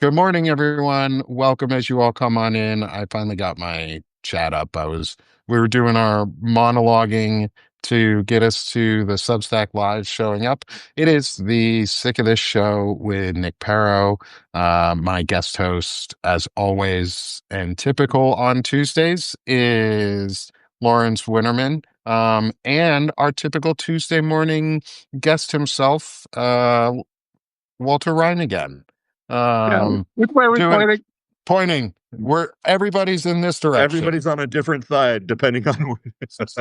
Good morning, everyone. Welcome as you all come on in. I finally got my chat up. We were doing our monologuing to get us to the Substack Live showing up. It is the Sick of This Show with Nick Perro, my guest host, as always, and typical on Tuesdays is Lawrence Winterman. And our typical Tuesday morning guest himself, Walter Rhein again. Yeah. Um, Which way are we doing pointing? pointing. We're everybody's in this direction. Everybody's on a different side depending on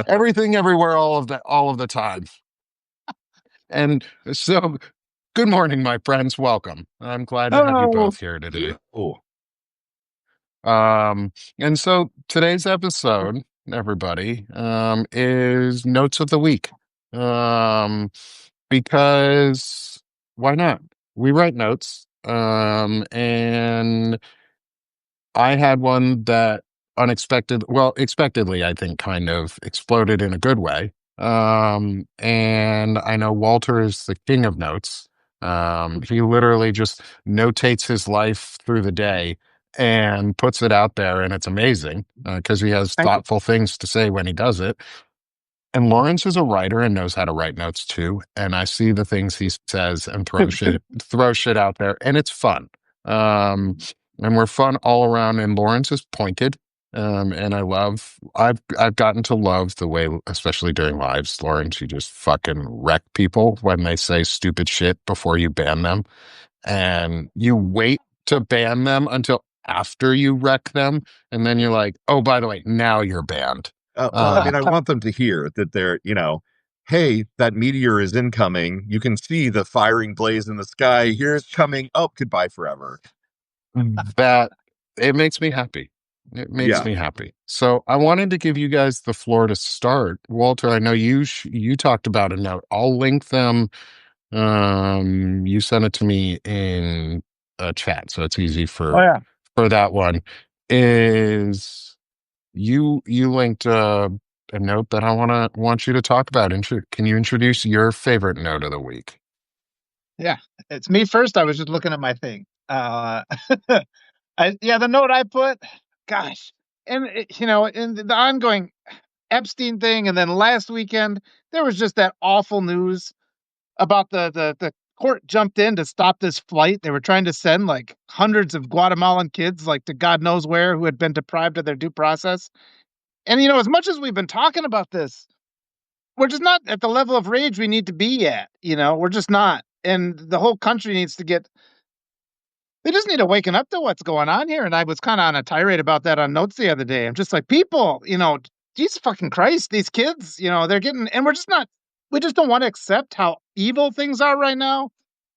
Everything, everywhere, all of the time. And so, good morning, my friends. Welcome. I'm glad to have you Oh, both here today. oh, And so today's episode, everybody, is notes of the week. Because why not? We write notes. And I had one that expectedly, I think, kind of exploded in a good way. And I know Walter is the king of notes. He literally just notates his life through the day and puts it out there, and it's amazing because he has thank you. thoughtful things to say when he does it. And Lawrence is a writer and knows how to write notes too. And I see the things he says and throw shit out there, and it's fun. Um, and we're fun all around. And Lawrence is pointed. And I've gotten to love the way, especially during lives, Lawrence, you just fucking wreck people when they say stupid shit before you ban them. And you wait to ban them until after you wreck them. And then you're like, oh, by the way, now you're banned. I mean, I want them to hear that hey, that meteor is incoming. You can see the firing blaze in the sky. Here's coming. Oh, goodbye forever. That it makes me happy. It makes Yeah. me happy. So I wanted to give you guys the floor to start. Walter, I know you talked about a note. I'll link them. You sent it to me in a chat, so it's easy Oh yeah. for that one. Is you linked a note that I want you to talk about. Can you introduce your favorite note of the week? Yeah. It's me first. I was just looking at my thing. The note I put, gosh, and in the ongoing Epstein thing, and then last weekend there was just that awful news about the court jumped in to stop this flight. They were trying to send like hundreds of Guatemalan kids like to God knows where who had been deprived of their due process. And as much as we've been talking about this, we're just not at the level of rage we need to be at. We're just not. And the whole country needs to they just need to waken up to what's going on here. And I was kind of on a tirade about that on notes the other day. I'm just like, people, Jesus fucking Christ, these kids, they're getting, and we just don't want to accept how evil things are right now.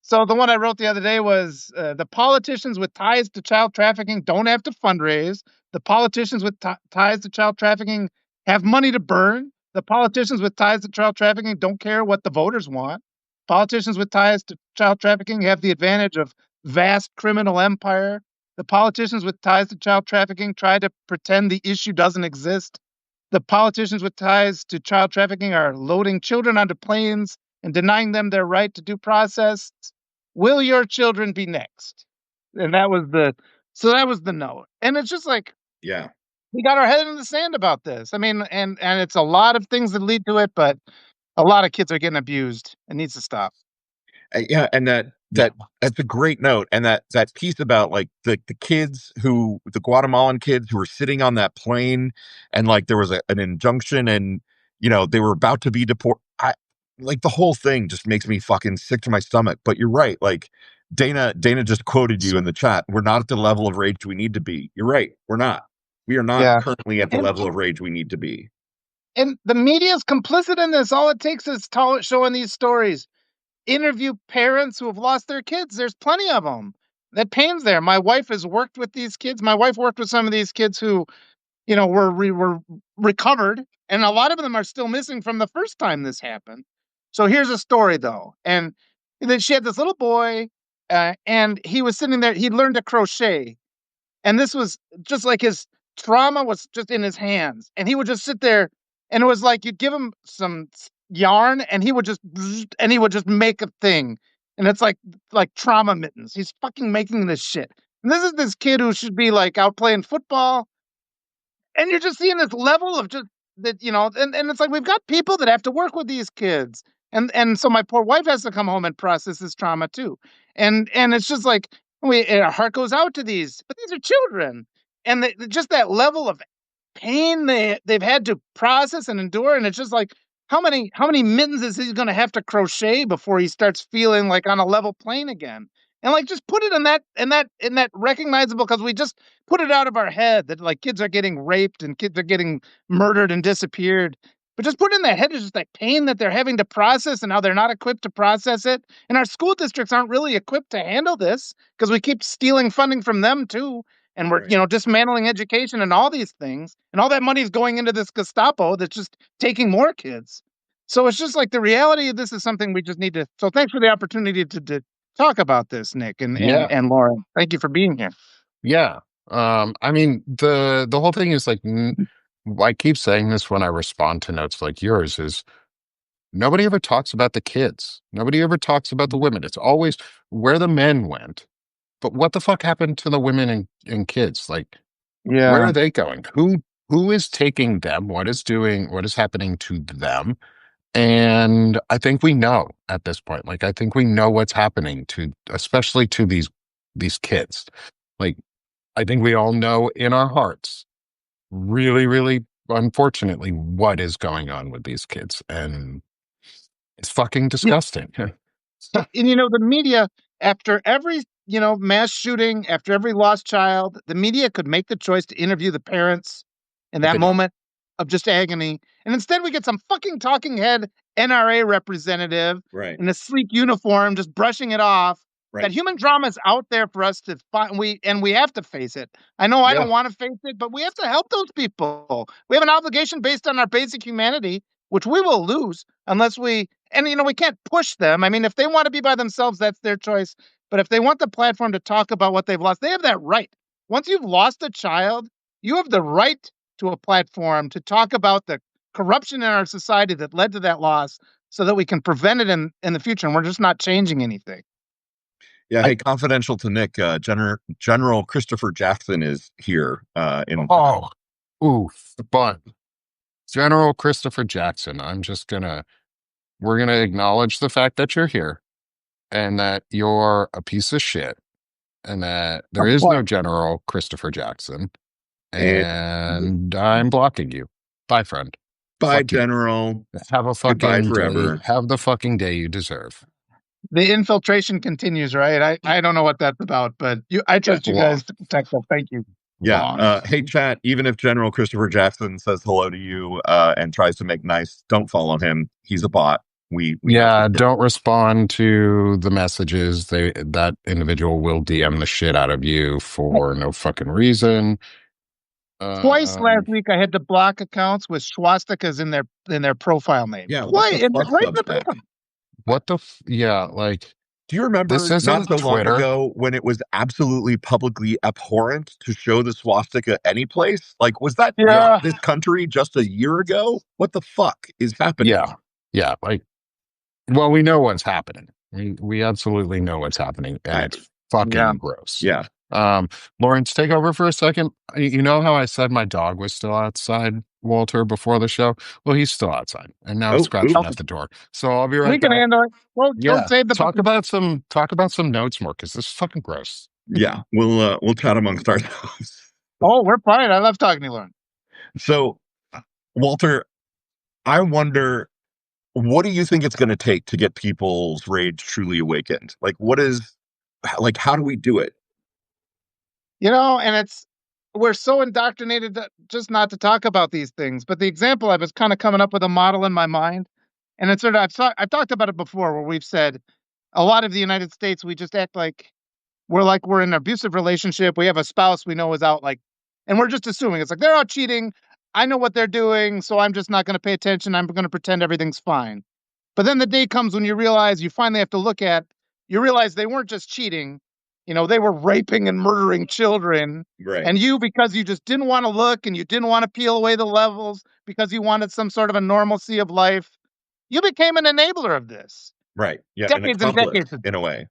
So the one I wrote the other day was the politicians with ties to child trafficking don't have to fundraise. The politicians with ties to child trafficking have money to burn. The politicians with ties to child trafficking don't care what the voters want. Politicians with ties to child trafficking have the advantage of vast criminal empire. The politicians with ties to child trafficking try to pretend the issue doesn't exist. The politicians with ties to child trafficking are loading children onto planes and denying them their right to due process. Will your children be next? And that was the note. And it's just like, Yeah. we got our head in the sand about this. I mean, and it's a lot of things that lead to it, but a lot of kids are getting abused. It needs to stop. Yeah, and that's a great note. And that piece about like the Guatemalan kids who were sitting on that plane, and like there was an injunction, and they were about to be deported. I like the whole thing just makes me fucking sick to my stomach. But you're right, like Dana just quoted you in the chat. We're not at the level of rage we need to be. You're right, we're not. We are not Yeah. currently at the level of rage we need to be. And the media is complicit in this. All it takes is showing these stories. Interview parents who have lost their kids. There's plenty of them. That pain's there. My wife has worked with these kids. My wife worked with some of these kids who, were recovered, and a lot of them are still missing from the first time this happened. So here's a story though, and then she had this little boy, and he was sitting there. He learned to crochet, and this was just like his trauma was just in his hands, and he would just sit there, and it was like you'd give him some yarn, and he would just make a thing, and it's like trauma mittens. He's fucking making this shit. And this is this kid who should be like out playing football, and you're just seeing this level of just that, and it's like we've got people that have to work with these kids. And so my poor wife has to come home and process this trauma too. And it's just like our heart goes out to these, but these are children. And just that level of pain they've had to process and endure, and it's just like how many mittens is he going to have to crochet before he starts feeling like on a level plane again? And like just put it in that recognizable, because we just put it out of our head that like kids are getting raped and kids are getting murdered and disappeared. But just put in that head is just that pain that they're having to process and how they're not equipped to process it. And our school districts aren't really equipped to handle this because we keep stealing funding from them too. And we're, Right. dismantling education and all these things. And all that money is going into this Gestapo that's just taking more kids. So it's just like the reality of this is something we just need to. So thanks for the opportunity to talk about this, Nick and and Yeah. and Lauren. Thank you for being here. Yeah. I mean, the whole thing is like, I keep saying this when I respond to notes like yours is nobody ever talks about the kids. Nobody ever talks about the women. It's always where the men went. But what the fuck happened to the women and kids? Like, where Yeah. are they going? Who is taking them? What is happening to them? And I think we know at this point. Like, I think we know what's happening to, especially to these kids. Like, I think we all know in our hearts, really, really, unfortunately, what is going on with these kids, and it's fucking disgusting. And the media, after every mass shooting, after every lost child, the media could make the choice to interview the parents in But that they don't. moment of just agony, and instead we get some fucking talking head NRA representative Right. in a sleek uniform just brushing it off. That Right. human drama is out there for us to find. We have to face it. I know I don't Yeah. want to face it, but we have to help those people. We have an obligation based on our basic humanity, which we will lose unless we can't push them. I mean, if they want to be by themselves, that's their choice. But if they want the platform to talk about what they've lost, they have that right. Once you've lost a child, you have the right to a platform to talk about the corruption in our society that led to that loss so that we can prevent it in the future. And we're just not changing anything. Yeah. I Hey, confidential to Nick, General Christopher Jackson is here in town. oh, oof, but General Christopher Jackson, we're gonna acknowledge the fact that you're here and that you're a piece of shit and that there Of is no course. General Christopher Jackson, And and I'm blocking you. Bye, friend. bye, Fuck you. General. Have a Goodbye fucking day. forever. Have the fucking day you deserve. The infiltration continues, right? I don't know what that's about, but I Yeah. trust you guys to Lost. protect us. Thank you. Yeah. Lost. Hey, chat. Even if General Christopher Jackson says hello to you and tries to make nice, don't follow him. He's a bot. We know for Yeah, sure. don't respond to the messages. That individual will DM the shit out of you for no fucking reason. Twice last Um, week, I had to block accounts with swastikas in their profile name. Yeah. What the Twice, fuck, right in the Substack? middle. yeah, like Do you this remember not isn't so long Twitter. ago when it was absolutely publicly abhorrent to show the swastika any place? Like, was that Yeah, this country just a year ago? What the fuck is happening? Yeah, yeah, like well, we know what's happening. We absolutely know what's happening, and I, it's yeah. fucking gross. yeah. Um, Lawrence, take over for a second. You know how I said my dog was still outside, Walter, before the show? Well, he's still outside, and now Oh, scratching Okay, at the door. So I'll be right we can back. handle it. Well, don't Yeah, save the puppy. talk about some notes more because this is fucking gross. yeah. We'll chat amongst ourselves. Oh, we're fine. I love talking to you, Lauren. So, Walter, I wonder, what do you think it's going to take to get people's rage truly awakened? Like, how do we do it? And we're so indoctrinated just not to talk about these things. But the example, I was kind of coming up with a model in my mind, and it's sort of I've talked about it before, where we've said a lot of the United States, we just act like we're in an abusive relationship. We have a spouse we know is out, and we're just assuming it's like they're out cheating. I know what they're doing, so I'm just not going to pay attention. I'm going to pretend everything's fine. But then the day comes when you finally have to you realize they weren't just cheating. They were raping and murdering children. Right, And you, because you just didn't want to look and you didn't want to peel away the levels because you wanted some sort of a normalcy of life, you became an enabler of this right. Yeah, an decades and accomplice decades ago. in a way.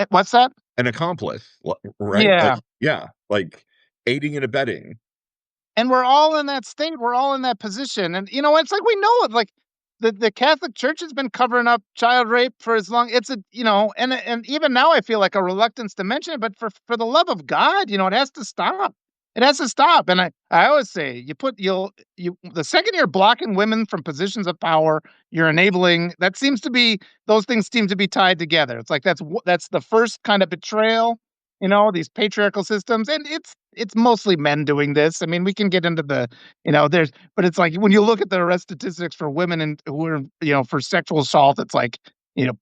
What's that? An accomplice, right? Like, Yeah. yeah, like aiding and abetting. And we're all in that state. We're all in that position. And it's like we know it. Like the Catholic Church has been covering up child rape for as long. It's a and even now I feel like a reluctance to mention it. But for the love of God, it has to stop. It has to stop. And I always say you the second you're blocking women from positions of power, you're enabling. That seems to be those things seem to be tied together. It's like that's the first kind of betrayal, these patriarchal systems, and it's mostly men doing this. I mean, we can get into there's, but it's like when you look at the arrest statistics for women and who are, for sexual assault, it's like, you know,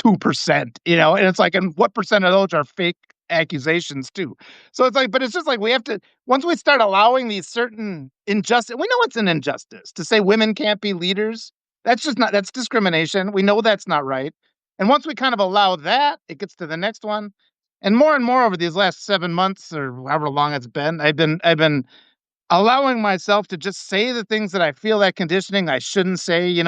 2%, and it's like, and what percent of those are fake accusations too? So it's like, but it's just like we have to, once we start allowing these certain injustice, we know it's an injustice to say women can't be leaders. That's just not, that's discrimination. We know that's not right. And once we kind of allow that, it gets to the next one. And more over these last 7 months or however long it's been, I've been allowing myself to just say the things that I feel that conditioning I shouldn't say. You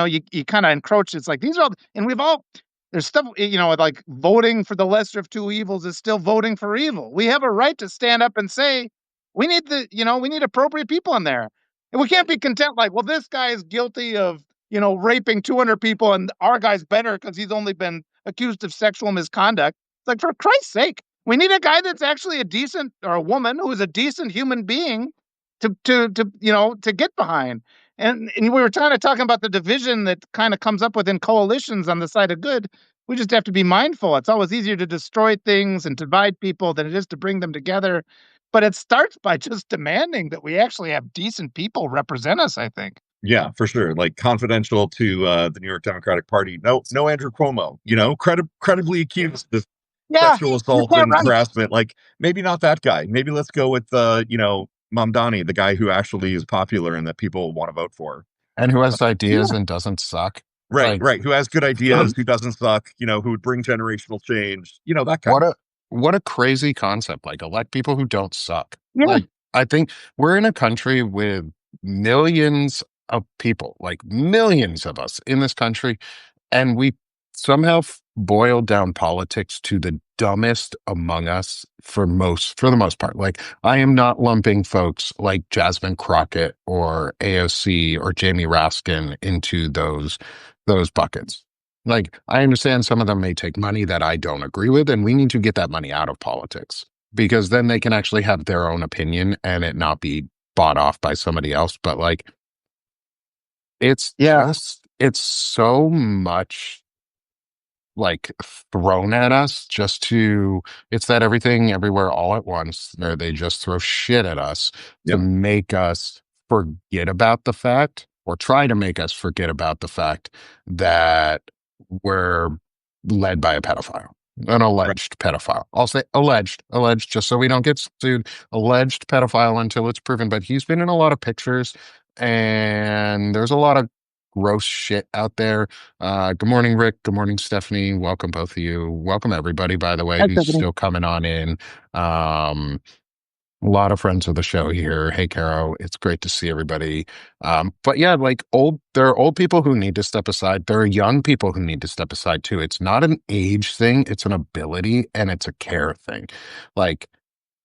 kind of encroach. It's like these are all, and we've all, there's stuff, like voting for the lesser of two evils is still voting for evil. We have a right to stand up and say, we need appropriate people in there. And we can't be content like, well, this guy is guilty of, raping 200 people and our guy's better because he's only been accused of sexual misconduct. It's like, for Christ's sake, we need a guy that's actually a decent, or a woman who is a decent human being to get behind. And we were kind of talking about the division that kind of comes up within coalitions on the side of good. We just have to be mindful. It's always easier to destroy things and divide people than it is to bring them together. But it starts by just demanding that we actually have decent people represent us, I think. Yeah, for sure. Like confidential to the New York Democratic Party. No, no Andrew Cuomo. Credibly accused of Yeah, sexual you're assault quite and right. harassment. Like maybe not that guy. Maybe let's go with Mamdani, the guy who actually is popular and that people want to vote for. And who has ideas Yeah. and doesn't suck. Right, Like, right. Who has good ideas, who doesn't suck, who would bring generational change, that guy. what a what a crazy concept. Like, elect people who don't suck. Yeah. Like, I think we're in a country with millions of people, like millions of us in this country, and we somehow boiled down politics to the dumbest among us for the most part. Like, I am not lumping folks like Jasmine Crockett or AOC or Jamie Raskin into those buckets. Like, I understand some of them may take money that I don't agree with, and we need to get that money out of politics because then they can actually have their own opinion and it not be bought off by somebody else. But like, Yeah. it's so much like thrown at us it's that everything everywhere all at once, or they just throw shit at us to Yep. make us forget about the fact, or try to make us forget about the fact that we're led by a pedophile, an Right. alleged pedophile. I'll say alleged, just so we don't get sued. Alleged pedophile until it's proven, but he's been in a lot of pictures, and there's a lot of gross shit out there. Good morning, Rick. Good morning, Stephanie. Welcome, both of you. Welcome, everybody, by the way, Hi, who's Stephanie. still coming on in. A lot of friends of the show here. Hey, Caro. It's great to see everybody. But yeah, like there are old people who need to step aside. There are young people who need to step aside too. It's not an age thing, it's an ability and it's a care thing. Like,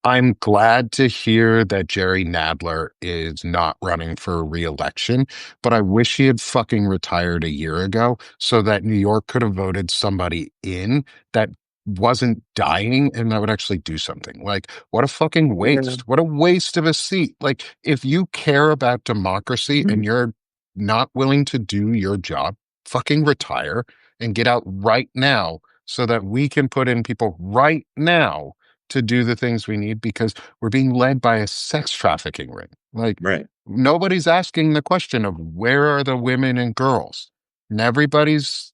I'm glad to hear that Jerry Nadler is not running for re-election, but I wish he had fucking retired a year ago so that New York could have voted somebody in that wasn't dying and that would actually do something. Like, what a fucking Yeah. waste. What a waste of a seat. Like, if you care about democracy and you're not willing to do your job, fucking retire and get out right now so that we can put in people right now to do the things we need, because we're being led by a sex trafficking ring. Like, Right. nobody's asking the question of where are the women and girls? And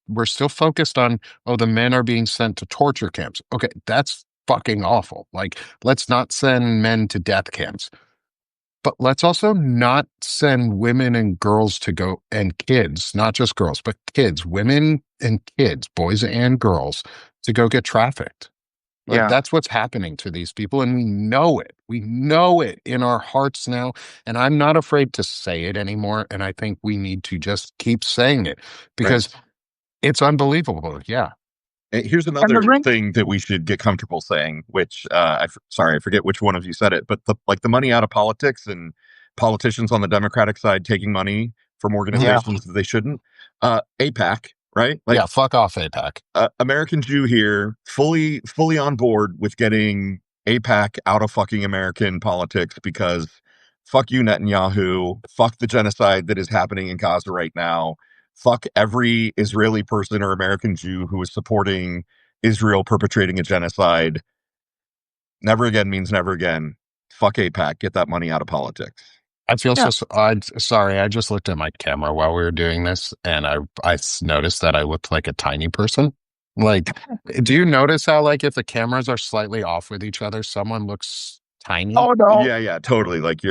we're still focused on, oh, the men are being sent to torture camps. Okay, that's fucking awful. Like, let's not send men to death camps. But let's also not send women and girls to go, and kids, not just girls, but kids, women and kids, boys and girls, to go get trafficked. Like, Yeah. that's what's happening to these people, and we know it. We know it in our hearts now, and I'm not afraid to say it anymore, and I think we need to just keep saying it Right. because it's unbelievable. Yeah. Here's And the another ring. thing that we should get comfortable saying, which sorry, I forget which one of you said it, but the money out of politics and politicians on the Democratic side taking money from Yeah. organizations that they shouldn't. APAC, right? Like Yeah, fuck off, APAC. American Jew here, fully on board with getting APAC out of fucking American politics because fuck you, Netanyahu. Fuck the genocide that is happening in Gaza right now. Fuck every Israeli person or American Jew who is supporting Israel perpetrating a genocide. Never again means never again. Fuck APAC. Get that money out of politics. I feel Yeah. sorry. I just looked at my camera while we were doing this, and noticed that I looked like a tiny person. Like, do you notice how, like, if the cameras are slightly off with each other, someone looks tiny? Oh no. Yeah, totally. Like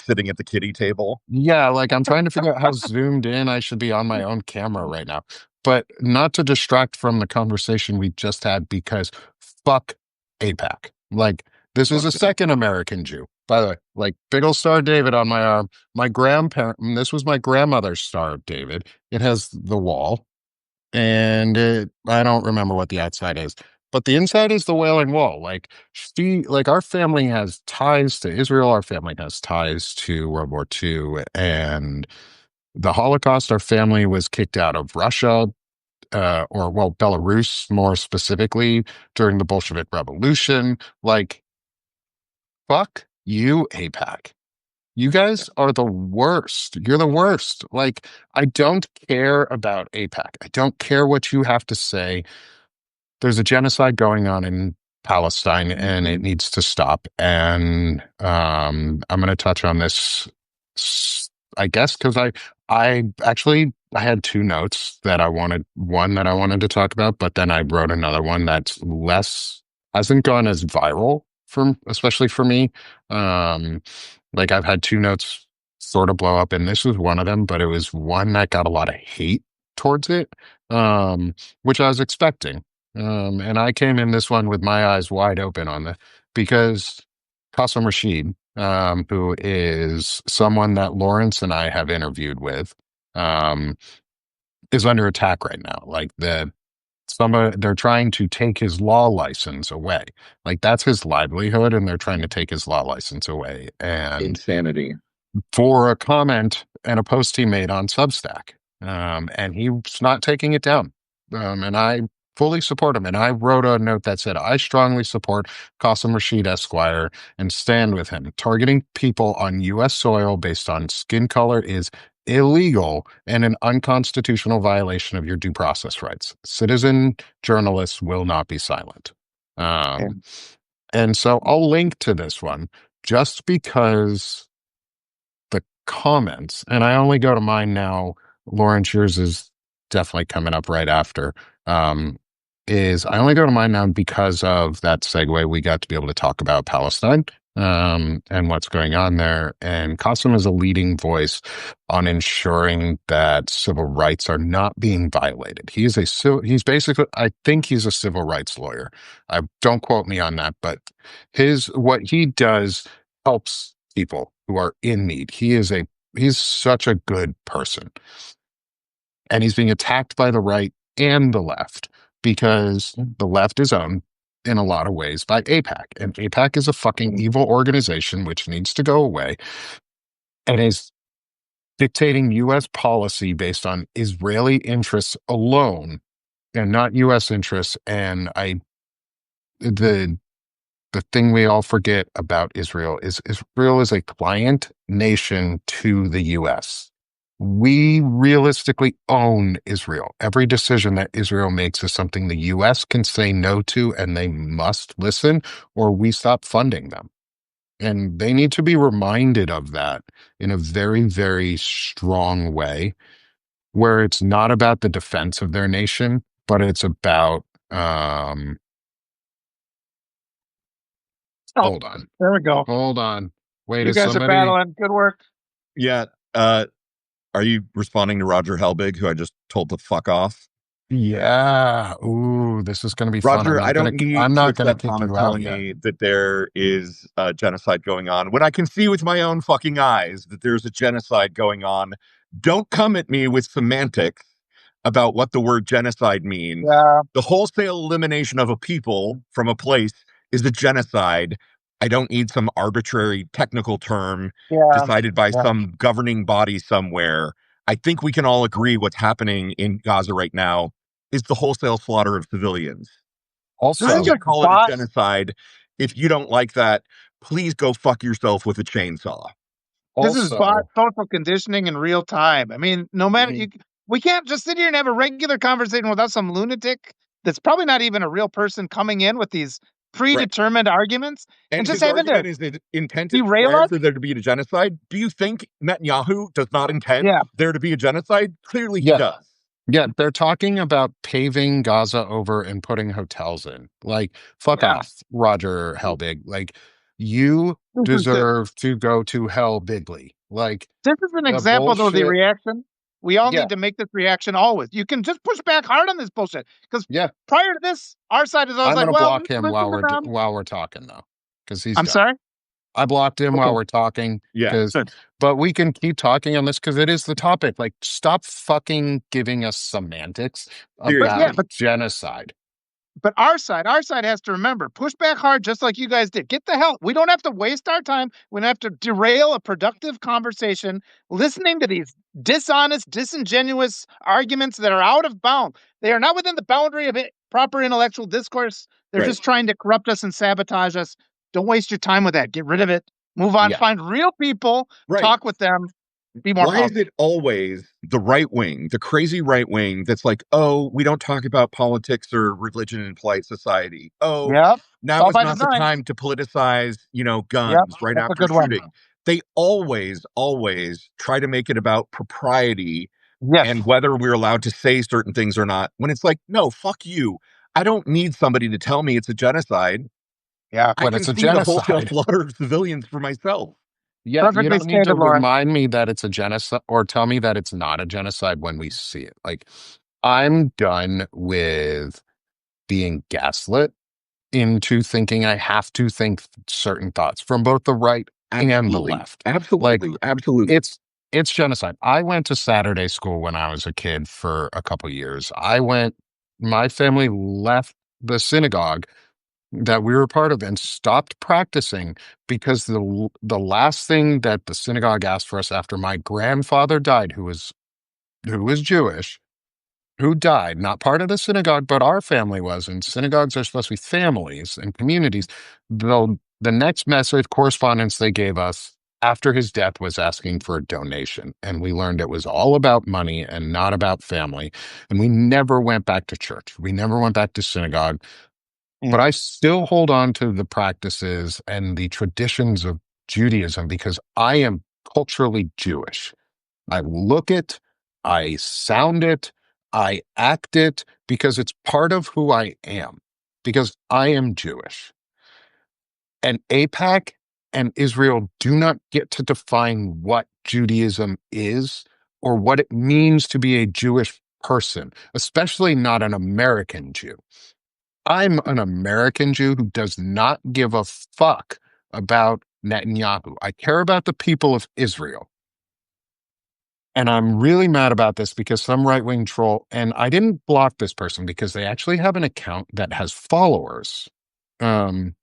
sitting at the kiddie table. Yeah, like I'm trying to figure out how zoomed in I should be on my own camera right now. But not to distract from the conversation we just had, because fuck APAC. Like, this is Fuck a that. second American Jew. By the way, like, big old Star of David on my arm. This was my grandmother's Star of David. It has the wall, and I don't remember what the outside is. But the inside is the Wailing Wall. Like our family has ties to Israel. Our family has ties to World War II and the Holocaust. Our family was kicked out of Russia, or well, Belarus more specifically, during the Bolshevik Revolution. Like, fuck you, APAC. You guys are the worst. You're the worst. Like, I don't care about APAC. I don't care what you have to say. There's a genocide going on in Palestine and it needs to stop. And I'm going to touch on this, I guess, because I had two notes that one that I wanted to talk about, but then I wrote another one that's hasn't gone as viral especially for me. Um, like I've had two notes sort of blow up, and this was one of them, but it was one that got a lot of hate towards it, which I was expecting. And I came in this one with my eyes wide open on because Qasim Rashid, who is someone that Lawrence and I have interviewed with, um, is under attack right now. Like they're trying to take his law license away. Like that's his livelihood, and they're trying to take his law license away. And Insanity. for a comment and a post he made on Substack. And he's not taking it down. And I fully support him. And I wrote a note that said, I strongly support Qasim Rashid Esquire and stand with him. Targeting people on U.S. soil based on skin color is illegal and an unconstitutional violation of your due process rights. Citizen journalists will not be silent. Um, and so I'll link to this one just because the comments, and I only go to mine now. Lawrence, yours is definitely coming up right after. Is I only go to mine now because of that segue. We got to be able to talk about Palestine, and what's going on there. And Qasim is a leading voice on ensuring that civil rights are not being violated. He's basically, I think he's a civil rights lawyer. I don't quote me on that, but what he does helps people who are in need. He's such a good person. And he's being attacked by the right and the left because the left is owned in a lot of ways by APAC. And APAC is a fucking evil organization which needs to go away and is dictating US policy based on Israeli interests alone and not US interests. And the the thing we all forget about Israel is Israel is a client nation to the US. We realistically own Israel. Every decision that Israel makes is something the US can say no to, and they must listen, or we stop funding them. And they need to be reminded of that in a very, very strong way, where it's not about the defense of their nation, but it's about, Oh, hold on. there we go. Hold on. Wait, You is guys are somebody? battling. Good work. Yeah. Are you responding to Roger Helbig, who I just told to fuck off? Yeah. Ooh, this is going to be fun. Roger, I don't I'm need to not going to accept kick comments you out telling yet. me that there is a genocide going on when I can see with my own fucking eyes that there's a genocide going on. Don't come at me with semantics. about what the word genocide means. Yeah, The wholesale elimination of a people from a place is a genocide. I don't need some arbitrary technical term yeah, decided by yeah. some governing body somewhere. I think we can all agree what's happening in Gaza right now is the wholesale slaughter of civilians. This I is Also, can just call it a bot. genocide. If you don't like that, please go fuck yourself with a chainsaw. This is bot also, social conditioning in real time. I mean, no matter Mhm. we can't just sit here and have a regular conversation without some lunatic that's probably not even a real person coming in with these Right. predetermined arguments and And just his having to argument is that intent is derail required us. for there to be a genocide. Do you think Netanyahu does not intend Yeah, there to be a genocide? Clearly he yeah, does. yeah, they're talking about paving Gaza over and putting hotels in. Like, fuck yeah. off, Roger Helbig. Like, you This is the deserve to go to hell bigly. Like, This is an the example, though, of the bullshit. reaction. We all Yeah, need to make this reaction always. You can just push back hard on this bullshit because yeah. prior to this, our side is always I'm like, gonna "Well, block him listen to them." while we're talking though, because he's I'm done. sorry. I blocked him while Okay, we're talking Yeah. because, good. but we can keep talking on this because it is the topic. Like, stop fucking giving us semantics But yeah, about Seriously. genocide. but our side has to remember, push back hard just like you guys did. Get the hell. We don't have to waste our time. We don't have to derail a productive conversation listening to these dishonest, disingenuous arguments that are out of bound. They are not within the boundary of proper intellectual discourse. They're Right. just trying to corrupt us and sabotage us. Don't waste your time with that. Get rid of it. Move on. Yeah. Find real people. Right. Talk with them. Be more Why is positive. it always the right wing, the crazy right wing, that's like, oh, we don't talk about politics or religion in polite society. Oh, Yep. It's now all is by not the design. time to politicize, Yep. guns right That's a after a good one. shooting. They always, always try to make it about propriety Yes. and whether we're allowed to say certain things or not. When it's like, no, fuck you. I don't need somebody to tell me it's a genocide. Yeah. I When can it's a see the wholesale genocide. slaughter of civilians for myself. Yeah, you Perfectly don't need to stated, Lauren. remind me that it's a genocide or tell me that it's not a genocide when we see it. Like, I'm done with being gaslit into thinking I have to think certain thoughts from both the right and the Absolutely. left. Like, Absolutely. Absolutely. it's genocide. I went to Saturday school when I was a kid for a couple years. My family left the synagogue that we were part of and stopped practicing because the last thing that the synagogue asked for us after my grandfather died, who was Jewish, who died, not part of the synagogue, but our family was, and synagogues are supposed to be families and communities. The next message correspondence they gave us after his death was asking for a donation. And we learned it was all about money and not about family. And we never went back to church. We never went back to synagogue. But Mm. I still hold on to the practices and the traditions of Judaism because I am culturally Jewish. I look it, I sound it, I act it because it's part of who I am, because I am Jewish. And APAC and Israel do not get to define what Judaism is or what it means to be a Jewish person, especially not an American Jew. I'm an American Jew who does not give a fuck about Netanyahu. I care about the people of Israel. And I'm really mad about this because some right wing troll, and I didn't block this person because they actually have an account that has followers. Um,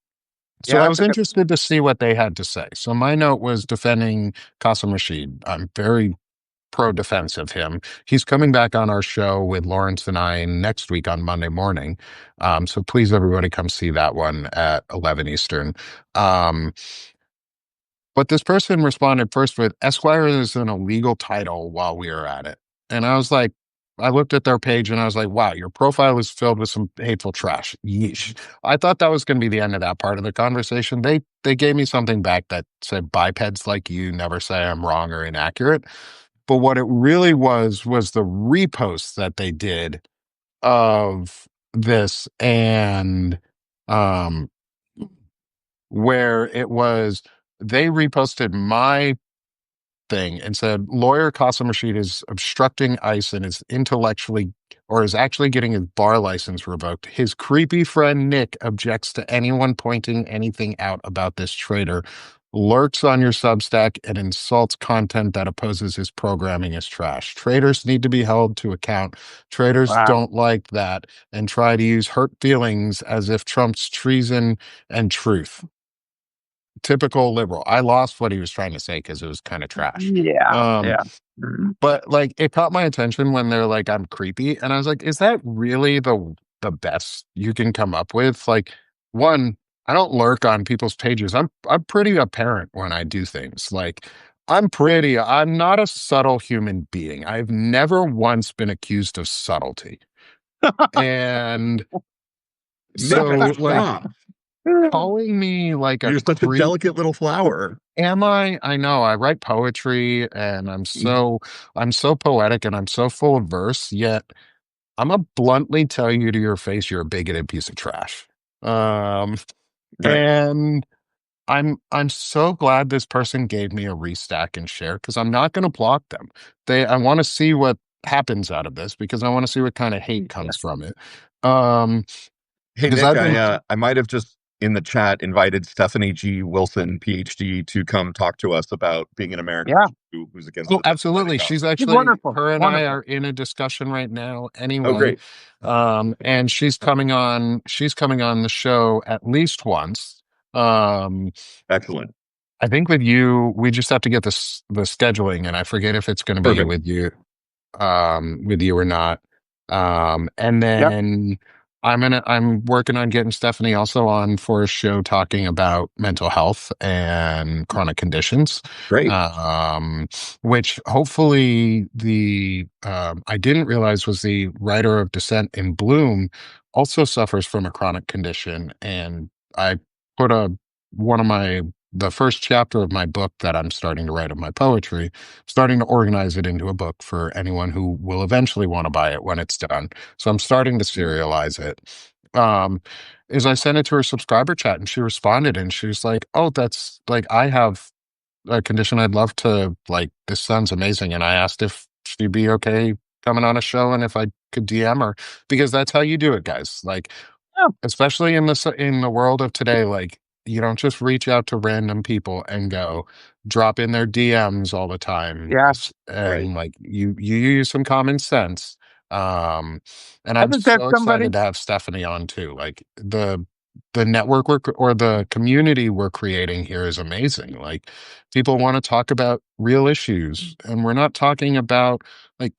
so Yeah, I that's was a good. interested to see what they had to say. So my note was defending Qasim Rashid. I'm very pro defense of him. He's coming back on our show with Lawrence and I next week on Monday morning. So please, everybody, come see that one at 11 Eastern. Um, but this person responded first with Esquire is an illegal title while we were at it. And I was like, I looked at their page and I was like, wow, your profile is filled with some hateful trash. Yeesh. I thought that was going to be the end of that part of the conversation. They gave me something back that said bipeds like you never say I'm wrong or inaccurate. But what it really was the reposts that they did of this and um where it was they reposted my thing and said lawyer Qasim Rashid is obstructing ICE and is intellectually or is actually getting his bar license revoked. His creepy friend Nick objects to anyone pointing anything out about this traitor. lurks on your Substack, and insults content that opposes his programming as trash. Traders need to be held to account. Traders Wow. don't like that and try to use hurt feelings as if Trump's treason and truth. Typical liberal. I lost what he was trying to say because it was kind of trash. Yeah. Um, Yeah. Mhm. but like it caught my attention when they're like, I'm creepy. And I was like, is that really the best you can come up with? Like, one, I don't lurk on people's pages. I'm pretty apparent when I do things. Like I'm not a subtle human being. I've never once been accused of subtlety. And Nick, I so just like saw. calling me like a You're such a creep. delicate little flower. Am I? I know. I write poetry and I'm so poetic and I'm so full of verse, yet I'm gonna bluntly tell you to your face you're a bigoted piece of trash. Um Right. and I'm so glad this person gave me a restack and share because I'm not gonna block them. I want to see what happens out of this because I want to see what kind of hate Yeah. comes from it. Um Hey, because Nick, I've been I might have just in the chat invited Stephanie G. Wilson, PhD, to come talk to us about being an American Yeah. who's against Oh, the death absolutely. penalty. She's He's actually, wonderful. her and I Wonderful. are in a discussion right now Oh, anyway. great. And she's coming on the show at least once. Um, Excellent. I think with you, we just have to get the scheduling, and I forget if it's going to be Perfect. with you or not. And Yep. then I'm working on getting Stephanie also on for a show talking about mental health and chronic conditions. Great. Um, which hopefully I didn't realize was the writer of Descent in Bloom also suffers from a chronic condition. And I put one of my the first chapter of my book that I'm starting to write of my poetry, starting to organize it into a book for anyone who will eventually want to buy it when it's done. So I'm starting to serialize it. Um, is I sent it to her subscriber chat and she responded and she was like, "Oh, that's like I have a condition I'd love to like. This sounds amazing." And I asked if she'd be okay coming on a show and if I could DM her because that's how you do it, guys. Like Yeah. especially in the world of today, like you don't just reach out to random people and go drop in their DMs all the time. Yeah. Right. And like you use some common sense. Um, and I I'm think that's so somebody. excited to have Stephanie on too. Like the network or the community we're creating here is amazing. Like people want to talk about real issues, and we're not talking about like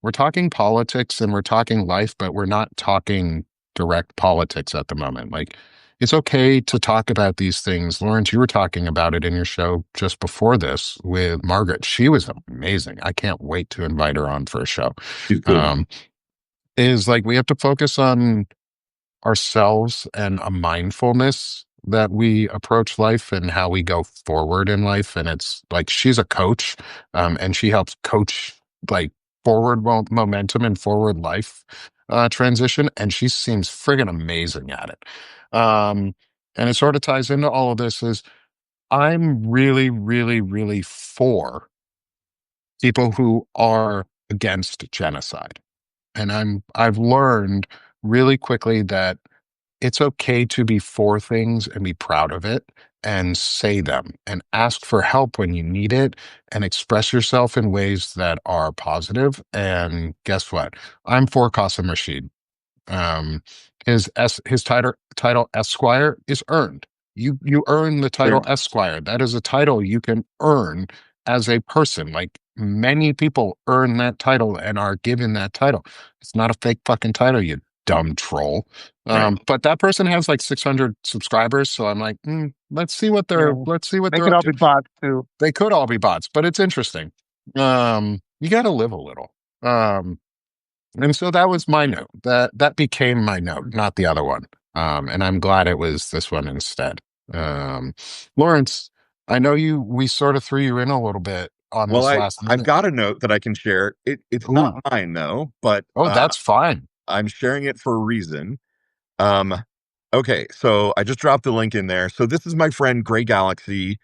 we're talking politics and we're talking life, but we're not talking direct politics at the moment. Like, it's okay to talk about these things. Lawrence, you were talking about it in your show just before this with Margaret. She was amazing. I can't wait to invite her on for a show. She's cool. Um, is like we have to focus on ourselves and a mindfulness that we approach life and how we go forward in life. And it's like she's a coach, and she helps coach like forward momentum and forward life transition. And she seems friggin' amazing at it. And it sort of ties into all of this is I'm really, really, really for people who are against genocide. And I've learned really quickly that it's okay to be for things and be proud of it and say them and ask for help when you need it and express yourself in ways that are positive. And guess what? I'm for Qasim Rashid. Um, his title Esquire is earned. You earn the title Sure. Esquire. That is a title you can earn as a person. Like many people earn that title and are given that title. It's not a fake fucking title, you dumb troll. Right. But that person has like 600 subscribers, so I'm like, Yeah. let's see what They they're could up all to. be bots too. They could all be bots, but it's interesting. You got to live a little. Um, and so that was my note. That became my note, not the other one. And I'm glad it was this one instead. Um, Lawrence, I know we sort of threw you in a little bit on Well, this last I've minute. got a note that I can share. It's not Ooh, mine though, but oh, that's fine. I'm sharing it for a reason. Um, okay, so I just dropped the link in there. So this is my friend Gray Galaxy.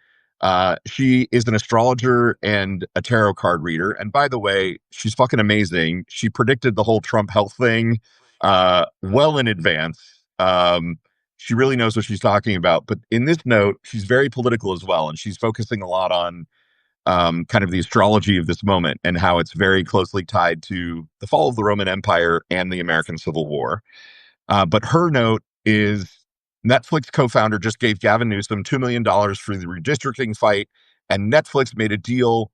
She is an astrologer and a tarot card reader. And by the way, she's fucking amazing. She predicted the whole Trump health thing well in advance. she really knows what she's talking about. But in this note, she's very political as well, and she's focusing a lot on kind of the astrology of this moment and how it's very closely tied to the fall of the Roman Empire and the American Civil War. But her note is Netflix co-founder just gave Gavin Newsom $2 million for the redistricting fight, and Netflix made a deal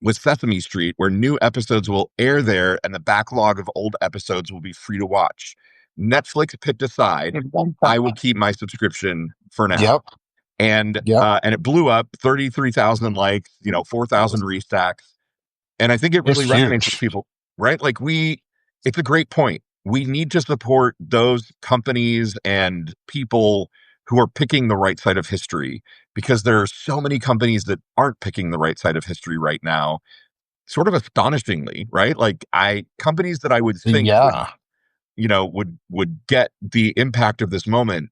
with Sesame Street where new episodes will air there and the backlog of old episodes will be free to watch. Netflix picked a side. I will keep my subscription for now. Yep. Yep. And it blew up 33,000 likes, 4,000 restacks. And I think it It's really resonates with huge. people, right? Like it's a great point. We need to support those companies and people who are picking the right side of history, because there are so many companies that aren't picking the right side of history right now, sort of astonishingly, right? Like companies that I would think Yeah. would get the impact of this moment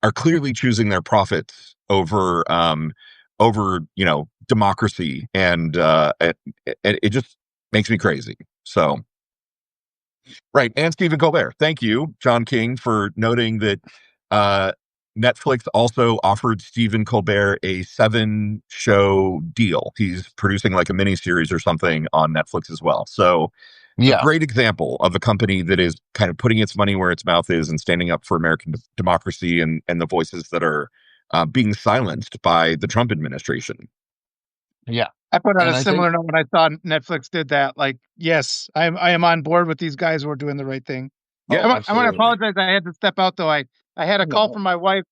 are clearly choosing their profits over democracy, and it just makes me crazy. So right. And Stephen Colbert, thank you, John King, for noting that Netflix also offered Stephen Colbert a 7-show deal. He's producing like a mini series or something on Netflix as well. So a Yeah. great example of a company that is kind of putting its money where its mouth is and standing up for American democracy and the voices that are being silenced by the Trump administration. Yeah. I put on And a I think, similar note when I saw Netflix did that. Like, yes, I am on board with these guys who are doing the right thing. oh, Yeah. I want to absolutely. apologize. I had to step out though. I had a call No. from my wife.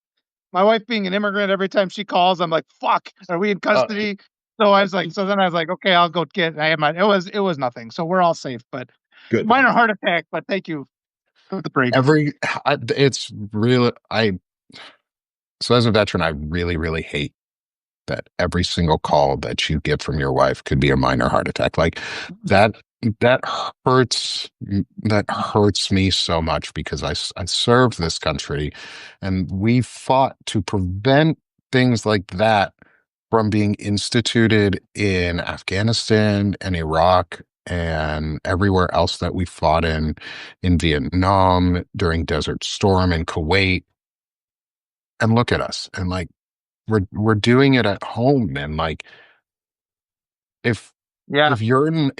My wife being an immigrant, every time she calls, I'm like, "Fuck, are we in custody?" So I was like, then I was like, "Okay, I'll go get." I had my. It was nothing, so we're all safe. But Good. minor heart attack. But thank you for the break. It's really, so as a veteran, I really, really hate that every single call that you get from your wife could be a minor heart attack. Like that, that hurts, that hurts me so much, because I served this country and we fought to prevent things like that from being instituted in Afghanistan and Iraq and everywhere else that we fought in Vietnam, during Desert Storm, in Kuwait. And look at us. And like, we're doing it at home. And like, if Yeah, if you're in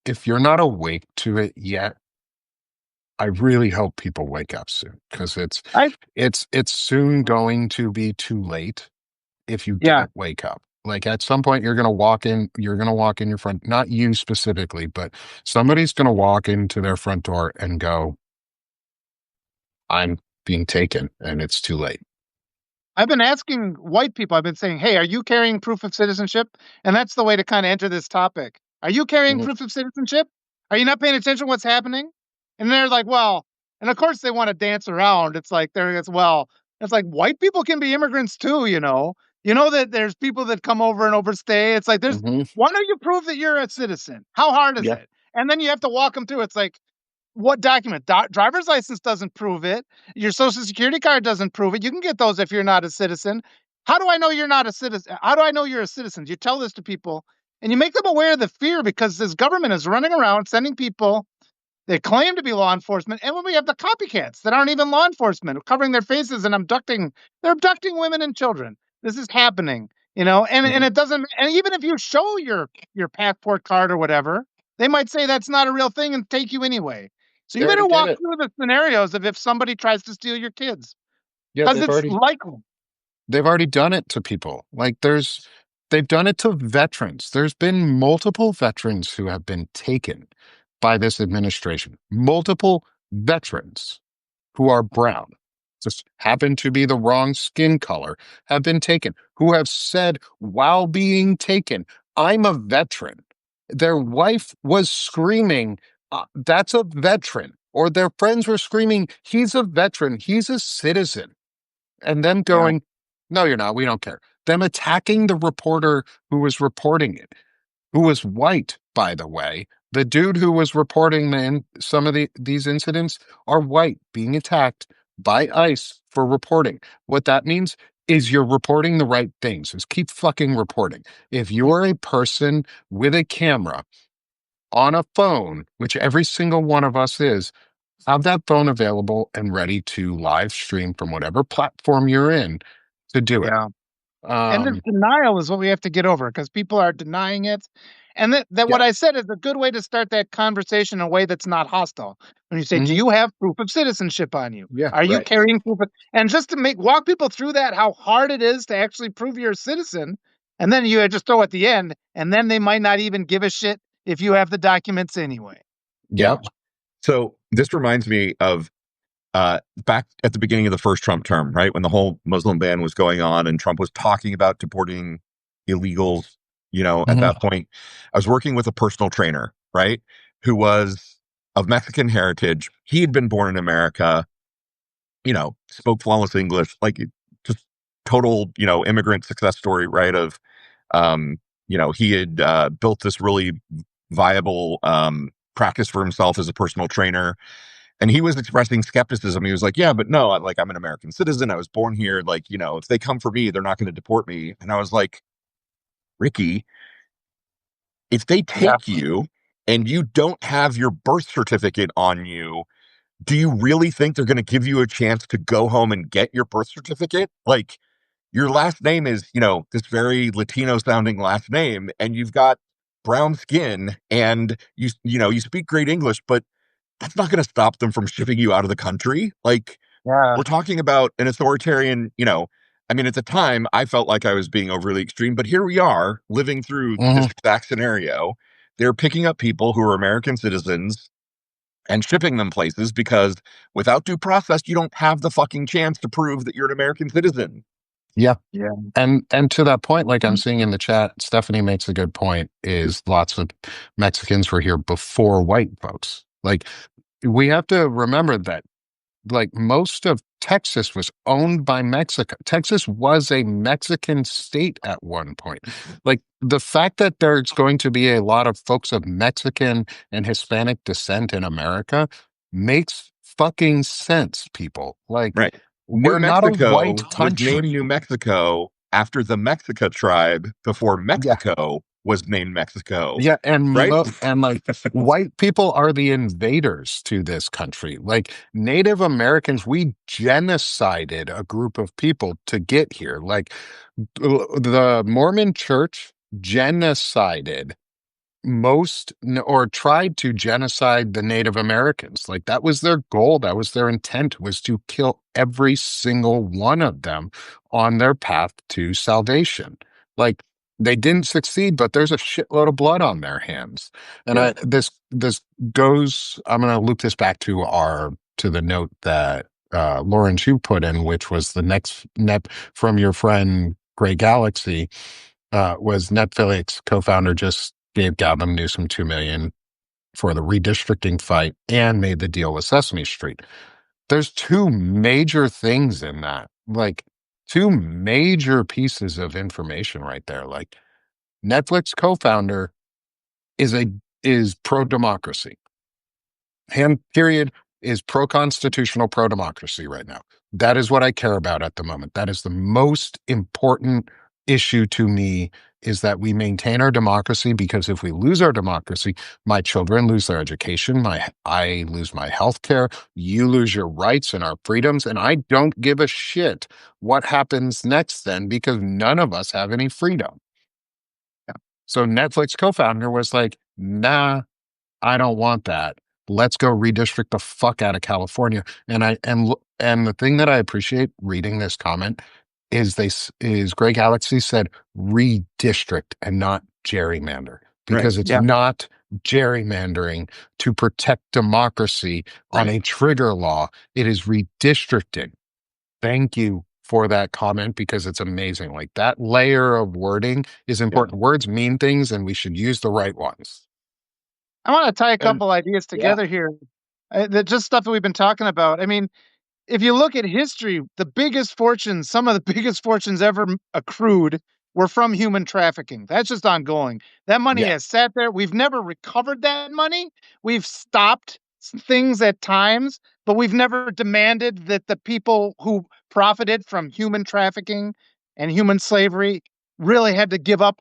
if you're not awake to it yet, I really hope people wake up soon, because I it's soon going to be too late if you yeah. don't wake up. Like at some point you're gonna walk in your front, not you specifically, but somebody's gonna walk into their front door and go, I'm being taken, and it's too late. I've been asking white people, I've been saying, "Hey, are you carrying proof of citizenship?" And that's the way to kind of enter this topic. Are you carrying Mhm. proof of citizenship? Are you not paying attention to what's happening? And they're like, "Well," and of course they want to dance around. It's like it's like white people can be immigrants too, you know. You know that there's people that come over and overstay. It's like Mhm. why don't you prove that you're a citizen? How hard is Yeah. it? And then you have to walk them through. It's like, what document? Driver's license doesn't prove it. Your social security card doesn't prove it. You can get those if you're not a citizen. How do I know you're not a citizen? How do I know you're a citizen? You tell this to people and you make them aware of the fear, because this government is running around sending people they claim to be law enforcement. And when we have the copycats that aren't even law enforcement covering their faces and they're abducting women and children. This is happening, and Mhm. it doesn't, and even if you show your passport card or whatever, they might say that's not a real thing and take you anyway. So They you already better did walk it. through the scenarios of if somebody tries to steal your kids, Yeah, because it's likely. they've already done it to people. Like they've done it to veterans. There's been multiple veterans who have been taken by this administration. Multiple veterans who are brown, just happen to be the wrong skin color, have been taken, who have said while being taken, I'm a veteran. Their wife was screaming, that's a veteran. Or their friends were screaming, he's a veteran, he's a citizen. And them Yeah. going, no, you're not, we don't care. Them attacking the reporter who was reporting it, who was white, by the way. The dude who was reporting some of these incidents are white, being attacked by ICE for reporting. What that means is you're reporting the right things. Is keep fucking reporting. If you're a person with a camera on a phone, which every single one of us is, have that phone available and ready to live stream from whatever platform you're in to do it. Yeah. And this Um, denial is what we have to get over because people are denying it. And that what Yeah. I said is a good way to start that conversation in a way that's not hostile. When you say, "Do mhm, you have proof of citizenship on you? yeah, Are you Right. carrying proof?" And just to walk people through that, how hard it is to actually prove you're a citizen, and then you just throw at the end, and then they might not even give a shit if you have the documents anyway. Yeah. yep, So this reminds me of back at the beginning of the first Trump term, right? When the whole Muslim ban was going on and Trump was talking about deporting illegals, at mhm, that point, I was working with a personal trainer, right? Who was of Mexican heritage. He had been born in America, spoke flawless English, like just total, immigrant success story, right? Of, he had built this really viable practice for himself as a personal trainer, and he was expressing skepticism. He was like, "Yeah, but no, I'm an American citizen. I was born here. Like, if they come for me, they're not going to deport me." And I was like, "Ricky, if they Yeah. take you and you don't have your birth certificate on you, do you really think they're going to give you a chance to go home and get your birth certificate? Like, your last name is, this very Latino sounding last name, and you've got brown skin, and you speak great English, but that's not going to stop them from shipping you out of the country. Like, Yeah. we're talking about an authoritarian, I mean, at the time, I felt like I was being overly extreme, but here we are living through this mhm. exact scenario. They're picking up people who are American citizens and shipping them places because without due process, you don't have the fucking chance to prove that you're an American citizen. Yeah. Yeah. And to that point, like I'm seeing in the chat, Stephanie makes a good point, is lots of Mexicans were here before white folks. Like we have to remember that like most of Texas was owned by Mexico. Texas was a Mexican state at one point. Like the fact that there's going to be a lot of folks of Mexican and Hispanic descent in America makes fucking sense, people. Like Right. New we're not a white Mexico was named country. New Mexico after the Mexica tribe before Yeah. Mexico was named Mexico. Yeah, and Right? and like white people are the invaders to this country. Like Native Americans, we genocided a group of people to get here. Like the Mormon Church genocided or tried to genocide the Native Americans. Like that was their goal, that was their intent, was to kill every single one of them on their path to salvation. Like they didn't succeed, but there's a shitload of blood on their hands. And Yeah. this goes, I'm gonna loop this back to the note that Lawrence you put in, which was the next net from your friend Gray Galaxy, was Netflix co-founder just gave Gavin Newsom 2 million for the redistricting fight and made the deal with Sesame Street. There's two major things in that, like two major pieces of information right there. Like Netflix co-founder is a is pro-democracy. Hand period is pro-constitutional, pro-democracy right now. That is what I care about at the moment. That is the most important issue to me, is that we maintain our democracy, because if we lose our democracy, my children lose their education, I lose my health care, you lose your rights and our freedoms, and I don't give a shit what happens next then, because none of us have any freedom. So Netflix co-founder was like, nah, I don't want that. Let's go redistrict the fuck out of California. And the thing that I appreciate reading this comment is Gray Galaxy said redistrict and not gerrymander, Right. because it's Yeah. not gerrymandering to protect democracy on Right. a trigger law. It is redistricting. Thank you for that comment, because it's amazing. Like that layer of wording is Yeah. important. Words mean things and we should use the right ones. I want to tie a And couple ideas yeah. together here. That just stuff that we've been talking about. I mean, if you look at history, the biggest fortunes, some of the biggest fortunes ever accrued were from human trafficking. That's just ongoing. That money Yeah. has sat there. We've never recovered that money. We've stopped things at times, but we've never demanded that the people who profited from human trafficking and human slavery really had to give up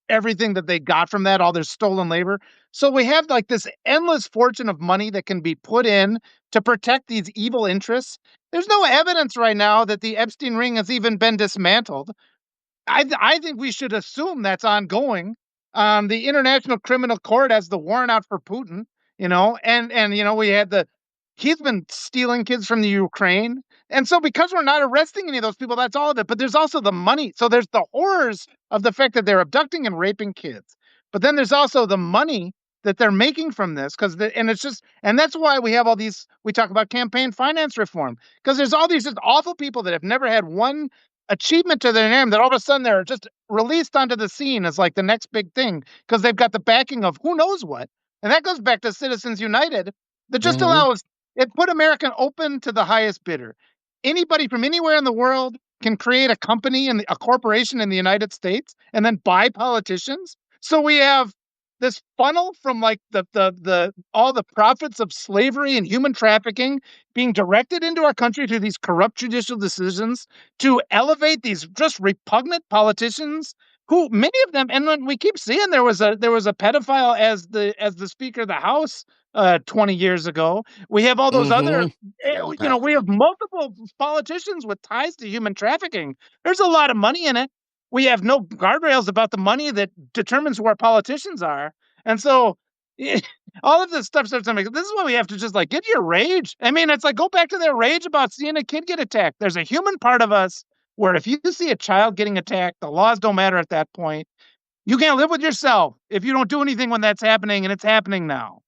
everything that they got from that, all their stolen labor. So we have like this endless fortune of money that can be put in to protect these evil interests. There's no evidence right now that the Epstein ring has even been dismantled. I think we should assume that's ongoing. The International Criminal Court has the warrant out for Putin, and we had he's been stealing kids from the Ukraine, and so because we're not arresting any of those people, that's all of it. But there's also the money. So there's the horrors of the fact that they're abducting and raping kids, but then there's also the money that they're making from this and that's why we have all these. We talk about campaign finance reform because there's all these just awful people that have never had one achievement to their name that all of a sudden they're just released onto the scene as like the next big thing because they've got the backing of who knows what. And that goes back to Citizens United that just Hmm. allows it put American open to the highest bidder. Anybody from anywhere in the world can create a company and a corporation in the United States and then buy politicians. So we have this funnel from like the all the profits of slavery and human trafficking being directed into our country through these corrupt judicial decisions to elevate these just repugnant politicians who many of them. And when we keep seeing there was a pedophile as the speaker of the house 20 years ago. We have all those other Hmm. we have multiple politicians with ties to human trafficking. There's a lot of money in it. We have no guardrails about the money that determines who our politicians are. And so all of this stuff starts to make this is why we have to just like get your rage. I mean, it's like go back to their rage about seeing a kid get attacked. There's a human part of us where if you see a child getting attacked, the laws don't matter at that point. You can't live with yourself if you don't do anything when that's happening, and it's happening now.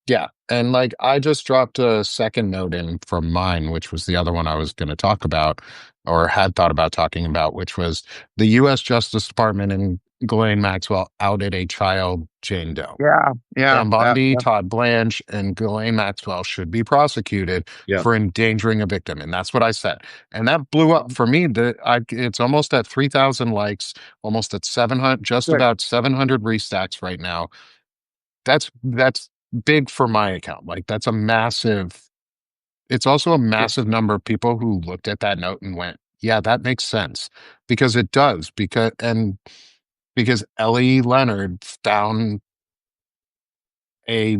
Yeah. And like I just dropped a second note in from mine, which was the other one I was going to talk about or had thought about talking about, which was the US Justice Department and Ghislaine Maxwell outed a child Jane Doe. Yeah, yeah, Pam that, Bondi, that, Todd Blanche, and Ghislaine Maxwell should be prosecuted Yeah. for endangering a victim. And that's what I said. And that blew up for me. It's almost at 3,000 likes, almost at 700, just good. about 700 restacks right now. That's big for my account. Like that's a massive, it's also a Yeah, massive number of people who looked at that note and went, yeah, that makes sense. Because it does. Because Ellie Leonard found a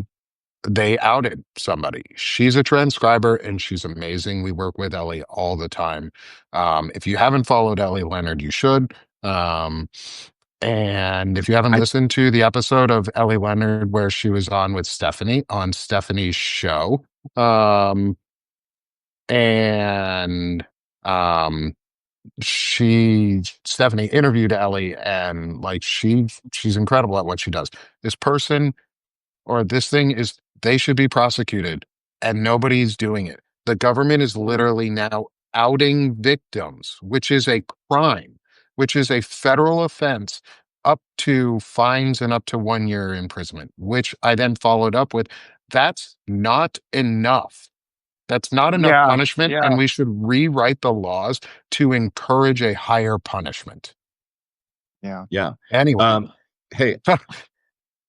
they outed somebody. She's a transcriber and she's amazing. We work with Ellie all the time. If you haven't followed Ellie Leonard, you should. And if you haven't I listened to the episode of Ellie Leonard where she was on with Stephanie on Stephanie's show, um, and um, Stephanie interviewed Ellie, and like she's incredible at what she does. This person or this thing is they should be prosecuted and nobody's doing it. The government is literally now outing victims, which is a crime, which is a federal offense up to fines and up to 1 year imprisonment, which I then followed up with that's not enough. That's not enough yeah, punishment, yeah, and we should rewrite the laws to encourage a higher punishment. yeah. yeah. Anyway, Hey,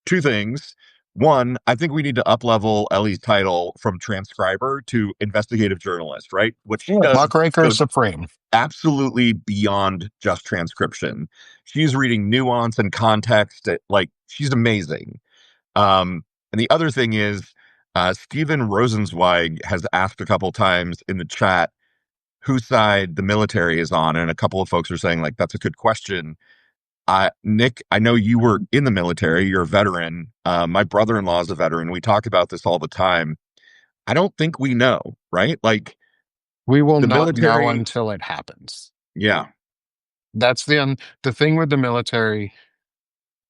two things. One, I think we need to up level Ellie's title from transcriber to investigative journalist, right? What she does Muckraker goes Supreme. absolutely beyond just transcription. She's reading nuance and context. Like she's amazing. And the other thing is, Steven Rosenzweig has asked a couple times in the chat whose side the military is on, and a couple of folks are saying like that's a good question. Nick, I know you were in the military. You're a veteran. My brother-in-law is a veteran. We talk about this all the time. I don't think we know, right? Like We will the not know military. until it happens. Yeah, That's the thing with the military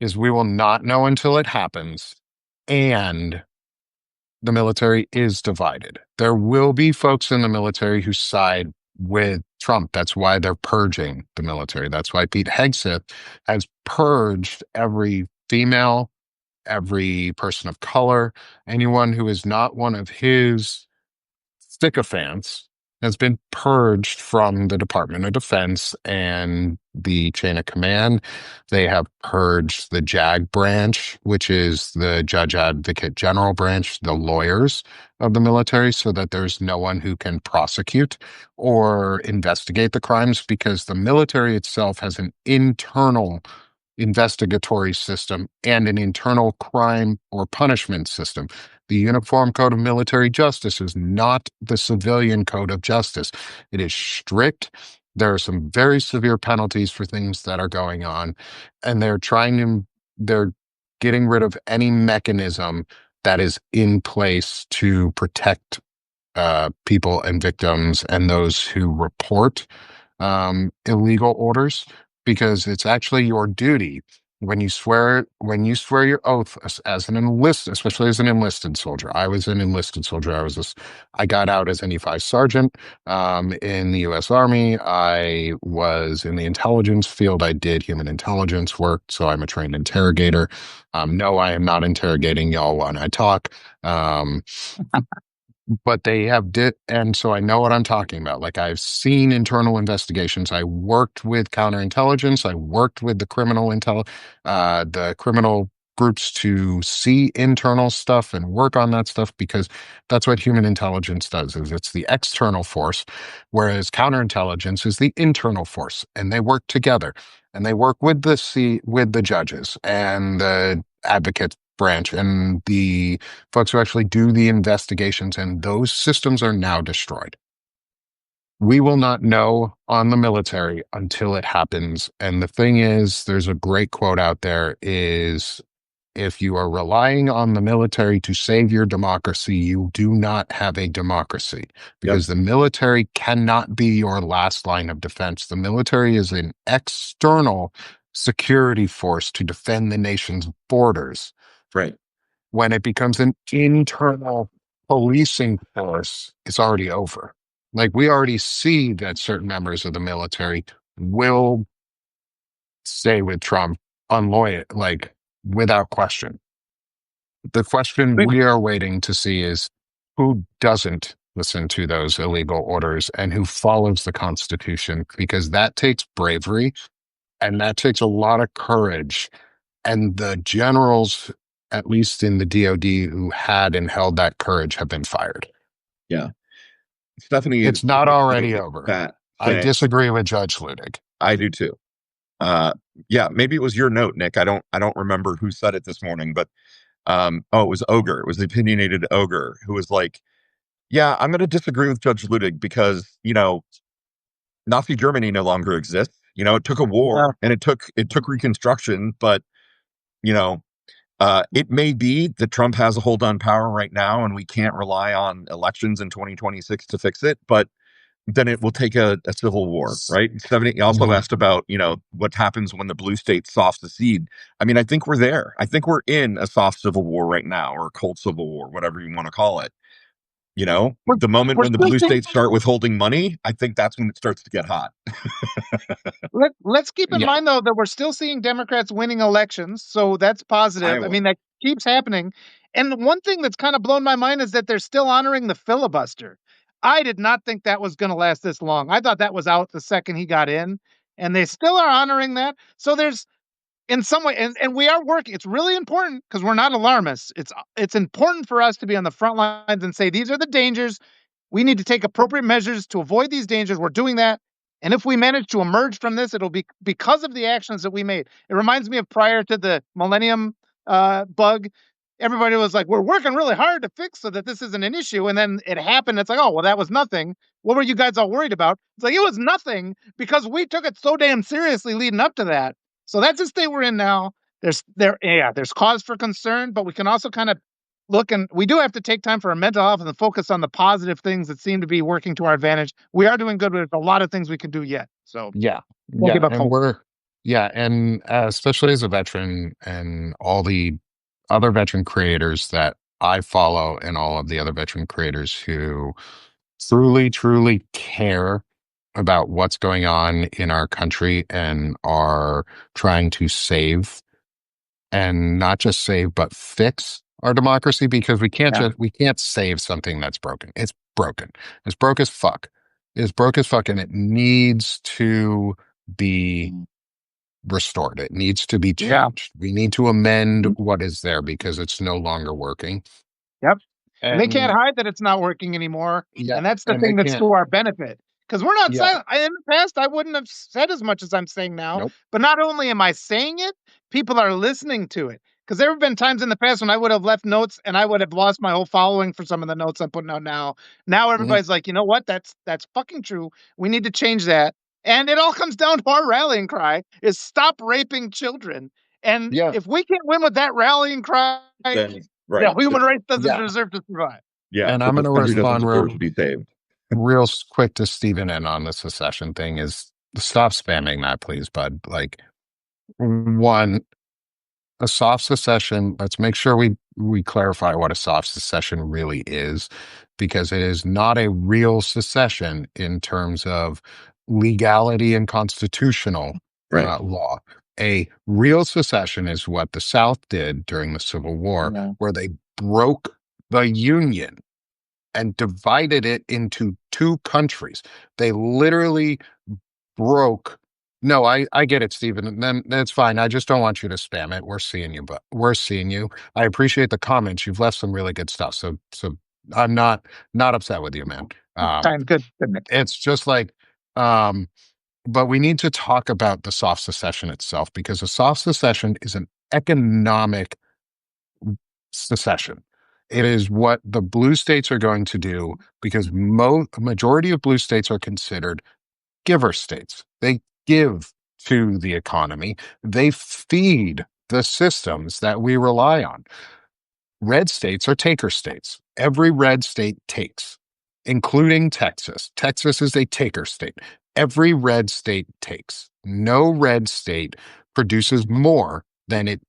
is we will not know until it happens, and the military is divided. There will be folks in the military who side with Trump. That's why they're purging the military. That's why Pete Hegseth has purged every female, every person of color, anyone who is not one of his sycophants has been purged from the Department of Defense and the chain of command. They have purged the JAG branch, which is the Judge Advocate General branch, the lawyers of the military, so that there's no one who can prosecute or investigate the crimes because the military itself has an internal investigatory system and an internal crime or punishment system. The Uniform Code of Military Justice is not the civilian code of justice. It is strict. There are some very severe penalties for things that are going on, and they're getting rid of any mechanism that is in place to protect people and victims and those who report illegal orders, because it's actually your duty when you swear your oath as an enlisted, especially as an enlisted soldier. I was an enlisted soldier. I got out as an E5 sergeant in the U.S. Army. I was in the intelligence field. I did human intelligence work, so I'm a trained interrogator. No, I am not interrogating y'all when I talk. Um, but they have did, and so I know what I'm talking about. Like, I've seen internal investigations. I worked with counterintelligence. I worked with the criminal groups to see internal stuff and work on that stuff, because that's what human intelligence does. Is it's the external force, whereas counterintelligence is the internal force, and they work together, and they work with the judges and the advocate branch and the folks who actually do the investigations, and those systems are now destroyed. We will not know on the military until it happens. And the thing is, there's a great quote out there is, if you are relying on the military to save your democracy, you do not have a democracy, Yep. because the military cannot be your last line of defense. The military is an external security force to defend the nation's borders. Right. When it becomes an internal policing force, it's already over. Like, we already see that certain members of the military will stay with Trump unloyal, like, without question. The question Wait, we are waiting to see is who doesn't listen to those illegal orders and who follows the Constitution, because that takes bravery and that takes a lot of courage. And the generals, at least in the DoD, who had and held that courage have been fired. Yeah. Stephanie It's is not already right over. that I thing. disagree with Judge Ludig. I do too. Yeah, maybe it was your note, Nick. I don't remember who said it this morning, but it was Ogre. It was the opinionated Ogre who was like, yeah, I'm going to disagree with Judge Ludig because, Nazi Germany no longer exists. It took a war and it took reconstruction, but you know, it may be that Trump has a hold on power right now and we can't rely on elections in 2026 to fix it, but then it will take a civil war, right? Stephanie also Mhm. asked about, what happens when the blue states soft secede. I mean, I think we're there. I think we're in a soft civil war right now, or a cold civil war, whatever you want to call it. we're, The moment we're when the still blue seeing, states start withholding money, I think that's when it starts to get hot. let's keep in Yeah. mind, though, that we're still seeing Democrats winning elections. So that's positive. I Iowa. mean, that keeps happening. And one thing that's kind of blown my mind is that they're still honoring the filibuster. I did not think that was going to last this long. I thought that was out the second he got in, and they still are honoring that. So there's, in some way, and we are working. It's really important because we're not alarmists. It's important for us to be on the front lines and say these are the dangers. We need to take appropriate measures to avoid these dangers. We're doing that. And if we manage to emerge from this, it'll be because of the actions that we made. It reminds me of prior to the millennium bug. Everybody was like, we're working really hard to fix so that this isn't an issue. And then it happened. It's like, oh, well, that was nothing. What were you guys all worried about? It's like, it was nothing because we took it so damn seriously leading up to that. So that's the state we're in now. There's cause for concern, but we can also kind of look, and we do have to take time for our mental health and focus on the positive things that seem to be working to our advantage. We are doing good, but there's a lot of things we can do yet. So Yeah. don't give Yeah. up And hope. especially as a veteran and all the other veteran creators that I follow, and all of the other veteran creators who truly, truly care about what's going on in our country and are trying to save, and not just save but fix our democracy, because Yeah. we can't save something that's broken. It's broken. It's broke as fuck. It's broke as fuck, and it needs to be restored. It needs to be Yeah. changed. We need to amend what is there because it's no longer working. Yep. And they can't And hide that it's not working anymore. yeah, And that's the and they thing that's can't. to our benefit. because we're not Yeah. silent. In the past, I wouldn't have said as much as I'm saying now. Nope. But not only am I saying it, people are listening to it. Because there have been times in the past when I would have left notes and I would have lost my whole following for some of the notes I'm putting out now. Now everybody's like, you know what? That's fucking true. We need to change that. And it all comes down to our rallying cry is stop raping children. And Yeah. if we can't win with that rallying cry, Then the human race doesn't Yeah. deserve to survive. yeah, And I'm this going to country doesn't respond deserve to be saved. real quick to Stephen N on the secession thing is stop spamming that, please, bud. Like, one, a soft secession, let's make sure we clarify what a soft secession really is, because it is not a real secession in terms of legality and constitutional Right. law. A real secession is what the South did during the Civil War, Yeah. where they broke the Union and divided it into two countries. They literally broke. No, I get it, Stephen. And then that's fine. I just don't want you to spam it. We're seeing you, but we're seeing you. I appreciate the comments. You've left some really good stuff. So I'm not upset with you, man. Time good. It's just like, um, but we need to talk about the soft secession itself, because a soft secession is an economic secession. It is what the blue states are going to do, because a majority of blue states are considered giver states. They give to the economy. They feed the systems that we rely on. Red states are taker states. Every red state takes, including Texas. Texas is a taker state. Every red state takes. No red state produces more than it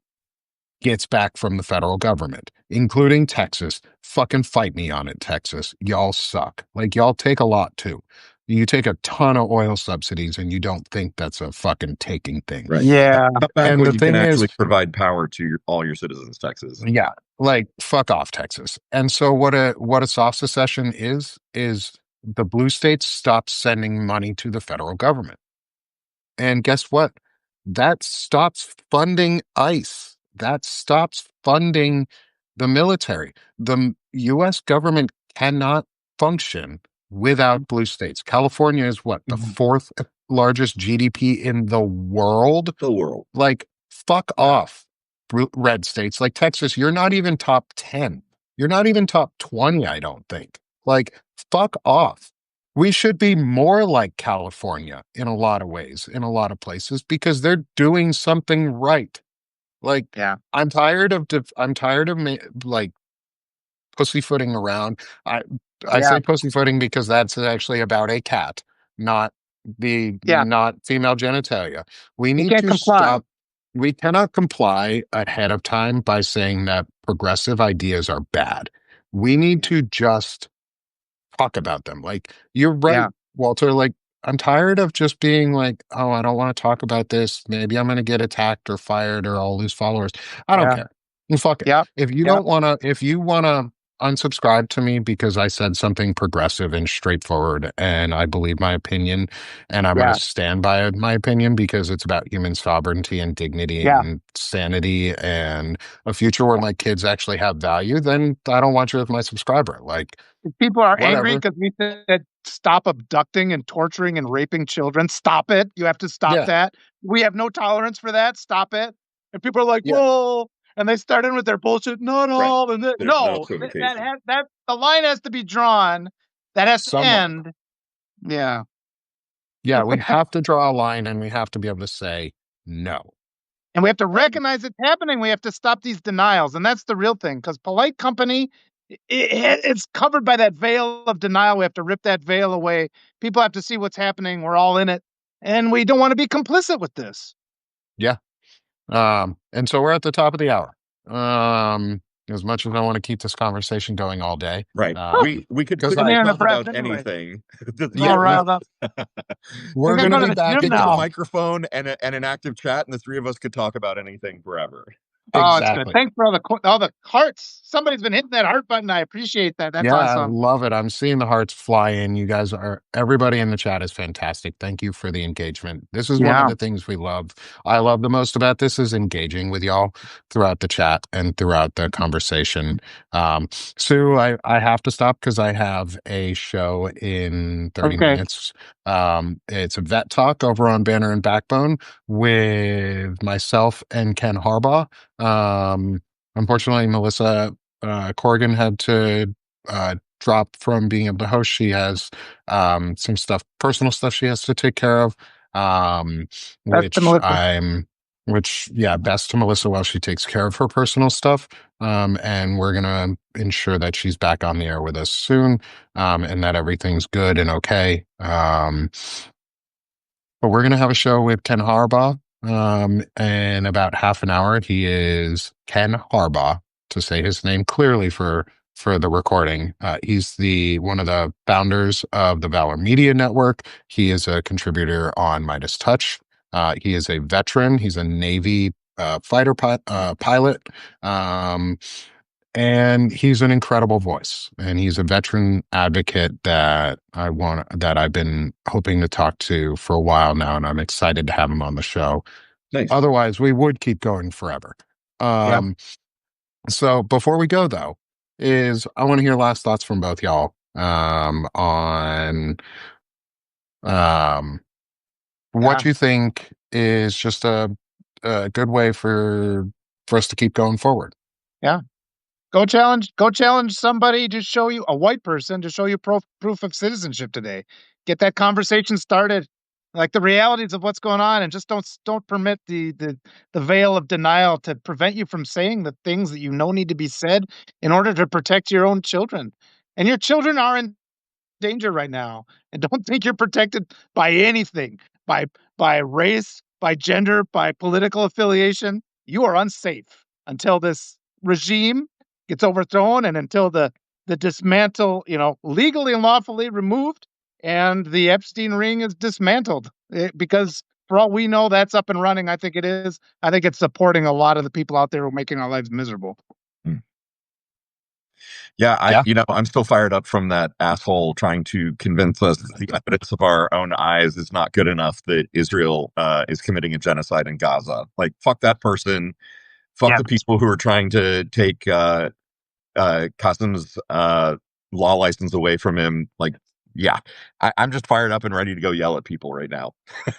gets back from the federal government, including Texas. Fucking fight me on it, Texas. Y'all suck. Like, y'all take a lot too. You take a ton of oil subsidies and you don't think that's a fucking taking thing. Right. Yeah. Back And when the you can thing actually is, provide power to all your citizens, Texas. yeah, like fuck off, Texas. And so what a soft secession is the blue states stop sending money to the federal government. And guess what? That stops funding ICE. That stops funding the military. The US government cannot function without blue states. California is what? The fourth largest GDP in the world? The world. Like, fuck off, red states. Like Texas, you're not even top 10. You're not even top 20, I don't think. Like, fuck off. We should be more like California in a lot of ways, in a lot of places, because they're doing something right. Like, Yeah. I'm tired of like pussyfooting around. I Yeah. say pussyfooting because that's actually about a cat, not Yeah. not female genitalia. We need can't to comply. stop. We cannot comply ahead of time by saying that progressive ideas are bad. We need to just talk about them. Like, you're right, Yeah. Walter. Like, I'm tired of just being like, oh, I don't want to talk about this. Maybe I'm going to get attacked or fired or I'll lose followers. I don't Yeah. care. And fuck it. Yeah. If you Yeah. don't want to, if you want to unsubscribe to me because I said something progressive and straightforward and I believe my opinion and I'm going Yeah. to stand by my opinion because it's about human sovereignty and dignity Yeah. and sanity and a future where my kids actually have value, then I don't want you as my subscriber. Like, If people are angry whatever. because we said stop abducting and torturing and raping children. Stop it. You have to stop Yeah. that. We have no tolerance for that. Stop it. And people are like, Yeah. whoa. And they start in with their bullshit. Not Right. all. And There's no equivocation. that the line has to be drawn. That has to Somewhere. end. Yeah. Yeah, we have to draw a line and we have to be able to say no. And we have to recognize it's happening. We have to stop these denials. And that's the real thing. Because polite company, it's covered by that veil of denial. We have to rip that veil away. People have to see what's happening. We're all in it. And we don't want to be complicit with this. Yeah. And so we're at the top of the hour. As much as I want to keep this conversation going all day. Right. We could 'cause clearly I- talk about anyway. anything. Yeah, All riled up. we're gonna going to go to be the back gym Get again. a now. microphone and an active chat, and the three of us could talk about anything forever. Oh, it's good. Exactly. Thanks for all the hearts. Somebody's been hitting that heart button. I appreciate that. That's Yeah, I awesome. love it. I'm seeing the hearts fly in. You guys are, everybody in the chat is fantastic. Thank you for the engagement. This is one of Yeah. the things we love. I love the most about this is engaging with y'all throughout the chat and throughout the conversation. Sue, I have to stop because I have a show in 30 Okay. minutes. It's a vet talk over on Banner and Backbone with myself and Ken Harbaugh. Unfortunately, Melissa Corrigan had to drop from being able to host. She has some stuff, personal stuff she has to take care of, um, That's the which Melissa. I'm, which, yeah, best to Melissa while she takes care of her personal stuff. And we're going to ensure that she's back on the air with us soon, and that everything's good and okay. But we're going to have a show with Ken Harbaugh in about half an hour. He is Ken Harbaugh, to say his name clearly for the recording. He's the one of the founders of the Valor Media Network. He is a contributor on Midas Touch. He is a veteran. He's a Navy pilot. Um, and he's an incredible voice, and he's a veteran advocate that I've been hoping to talk to for a while now, and I'm excited to have him on the show. Nice. Otherwise, we would keep going forever. Yeah. So before we go though, is I want to hear last thoughts from both y'all on Yeah. what you think is just a good way for us to keep going forward. Yeah. Go challenge somebody to show you a white person to show you proof of citizenship today. Get that conversation started. Like the realities of what's going on, and just don't permit the veil of denial to prevent you from saying the things that you know need to be said in order to protect your own children. And your children are in danger right now, and don't think you're protected by anything, by race, by gender, by political affiliation. You are unsafe until this regime gets overthrown, and until the dismantle, legally and lawfully removed, and the Epstein ring is dismantled. Because for all we know, that's up and running. I think it is. I think it's supporting a lot of the people out there who are making our lives miserable. Yeah, Yeah. I'm still fired up from that asshole trying to convince us that the evidence of our own eyes is not good enough that Israel is committing a genocide in Gaza. Like, fuck that person. Fuck Yeah. the people who are trying to take Qasim's law license away from him. Like, yeah, I'm just fired up and ready to go yell at people right now.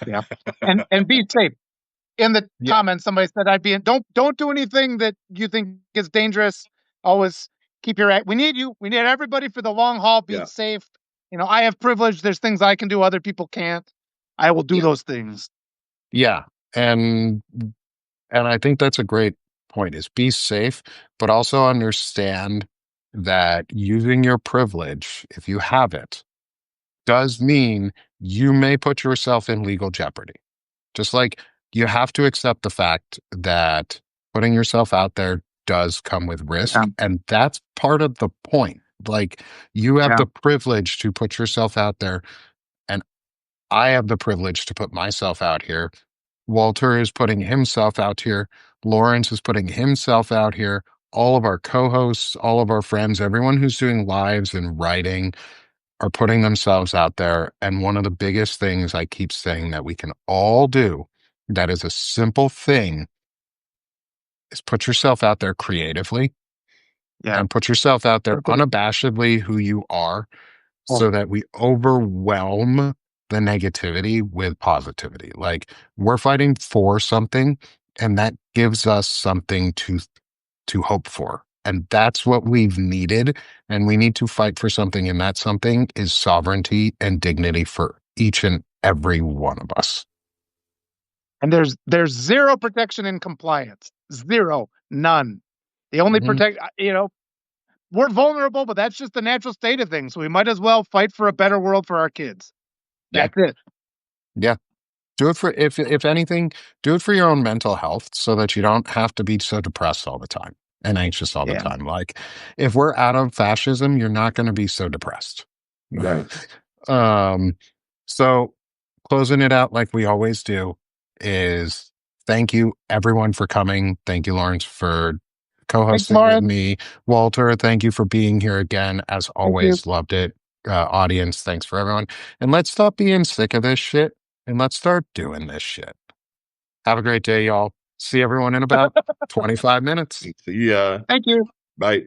Yeah. And be safe. In the Yeah. comments, somebody said I'd be in. Don't do anything that you think is dangerous. Always keep your act. We need you. We need everybody for the long haul. Be Yeah. safe. I have privilege. There's things I can do other people can't. I will do Yeah. those things. Yeah. And I think that's a great point is be safe, but also understand that using your privilege, if you have it, does mean you may put yourself in legal jeopardy. Just like you have to accept the fact that putting yourself out there does come with risk. Yeah. And that's part of the point. Like you have Yeah. the privilege to put yourself out there, and I have the privilege to put myself out here. Walter is putting himself out here. Lawrence is putting himself out here. All of our co hosts, all of our friends, everyone who's doing lives and writing are putting themselves out there. And one of the biggest things I keep saying that we can all do that is a simple thing is put yourself out there creatively Yeah. and put yourself out there Okay. unabashedly who you are Well, so that we overwhelm the negativity with positivity. Like we're fighting for something, and that gives us something to hope for. And that's what we've needed. And we need to fight for something. And that something is sovereignty and dignity for each and every one of us. and there's zero protection in compliance. Zero. None. The only Mhm. protect. We're vulnerable, but that's just the natural state of things. So we might as well fight for a better world for our kids. Yeah. That's it. Yeah. Do it for, if anything, do it for your own mental health so that you don't have to be so depressed all the time and anxious all the Yeah. time. Like if we're out of fascism, you're not going to be so depressed. Right. um, so closing it out like we always do is Thank you, everyone, for coming. Thank you, Lawrence, for co Thanks, hosting with Lauren. me. Walter, thank you for being here again. As Thank you. always, loved it. Audience, thanks for everyone. And let's stop being sick of this shit and let's start doing this shit. Have a great day, y'all. See everyone in about 25 minutes. See ya. Thank you. Bye.